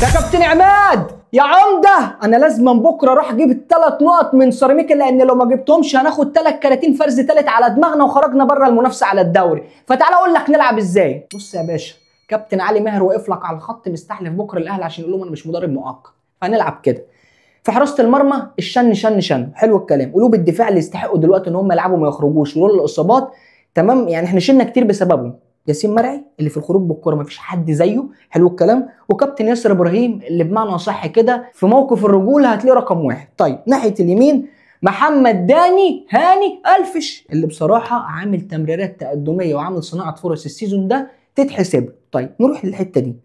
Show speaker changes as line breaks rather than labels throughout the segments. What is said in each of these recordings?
يا كابتن عماد يا عمده، انا لازم بكره اروح اجيب ال3 نقط من سيراميكا، لان لو ما جبتهمش هناخد 3 كراتين فرز تالت على دماغنا وخرجنا بره المنافسه على الدوري. فتعالى اقول لك نلعب ازاي. بص يا باشا، كابتن علي ماهر واقف لك على الخط مستحلف بكره الاهلي عشان يقول لهم انا مش مدرب مؤقت. فهنلعب كده في حراسه المرمى الشن شن شن، حلو الكلام. قلوب الدفاع اللي يستحقوا دلوقتي ان هم يلعبوا ما يخرجوش ولولا الاصابات، تمام، يعني احنا شلنا كتير بسببهم. ياسين مرعي اللي في الخروج بالكوره مفيش حد زيه، حلو الكلام. وكابتن ياسر ابراهيم اللي بمعنى صح كده في موقف الرجوله هتلاقيه رقم 1. طيب ناحيه اليمين محمد داني هاني الفش، اللي بصراحه عامل تمريرات تقدميه وعامل صناعه فرص السيزون ده تتحسب. طيب نروح للحته دي.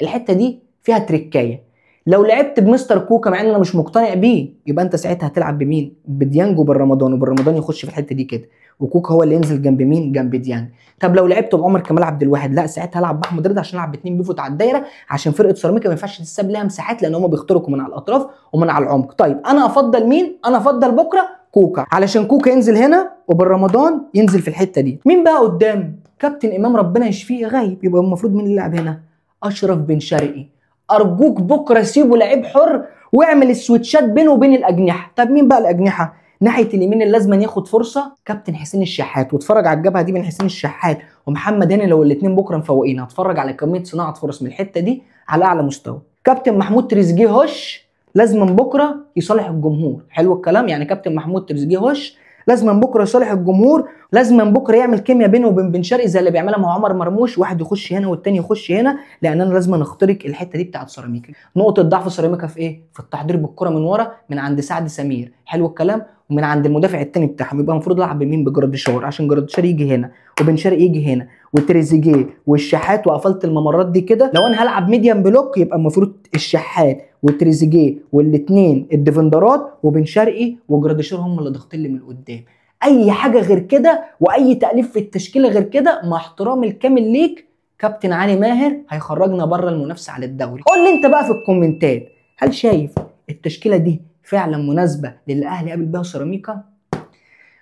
الحته دي فيها تريكايه. لو لعبت بمستر كوكا مع ان انا مش مقتنع بيه، يبقى انت ساعتها هتلعب بمين؟ بديانج وبالرمضان، وبالرمضان يخش في الحته دي كده، وكوكا هو اللي ينزل جنب مين؟ جنب ديانج. طب لو لعبت بعمر كمال عبد الواحد، لا ساعتها هلعب باحمد رضا عشان العب ب2 بيفوت على الدايره، عشان فرقه سيراميكا ما ينفعش تساب لها مساحات لان هم بيخترقوا من على الاطراف ومن على العمق. طيب انا افضل مين؟ انا افضل بكره كوكا، علشان كوكا ينزل هنا وبالرمضان ينزل في الحته دي. مين بقى قدام؟ كابتن امام ربنا يشفيه غايب، يبقى المفروض مين اللي يلعب هنا؟ اشرف بن شرقي. ارجوك بكره سيبه لعيب حر واعمل السويتشات بينه وبين الاجنحه. طب مين بقى الاجنحه؟ ناحيه اليمين اللي لازم ياخد فرصه كابتن حسين الشحات، واتفرج على الجبهه دي بين حسين الشحات ومحمد هاني، لو الاثنين بكره مفوقين هتفرج على كميه صناعه فرص من الحته دي على اعلى مستوى. كابتن محمود تريزيجيه هوش لازم بكره يصالح الجمهور، حلو الكلام. يعني كابتن محمود تريزيجيه هوش لازم بكره يصالح الجمهور، لازم بكره يعمل كيمياء بينه وبين بن شرقي زي اللي بيعملها مع عمر مرموش، واحد يخش هنا والتاني يخش هنا، لان انا لازم نخترق الحته دي بتاعت سيراميكا. نقطه ضعف سيراميكا في ايه؟ في التحضير بالكره من ورا من عند سعد سمير، حلو الكلام، ومن عند المدافع الثاني بتاعهم. يبقى المفروض العب بمين؟ بجراديشار، عشان جراديشار يجي هنا وبن شرقي يجي هنا وتريزيجيه والشحات، وقفلت الممرات دي كده. لو انا هلعب ميديم بلوك يبقى المفروض الشحات وتريزيجيه والاثنين الديفندرات وبن شرقي وجراديشار هم اللي ضاغطين لي من قدام. اي حاجه غير كده واي تاليف في التشكيله غير كده مع احترامي الكامل ليك كابتن علي ماهر هيخرجنا بره المنافسه على الدوري. قول لي انت بقى في الكومنتات، هل شايف التشكيله دي فعلا مناسبه للي الاهلي قابل بيها سيراميكا،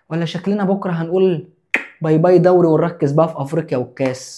ولا شكلنا بكره هنقول باي باي دوري ونركز بقى في افريقيا والكاس؟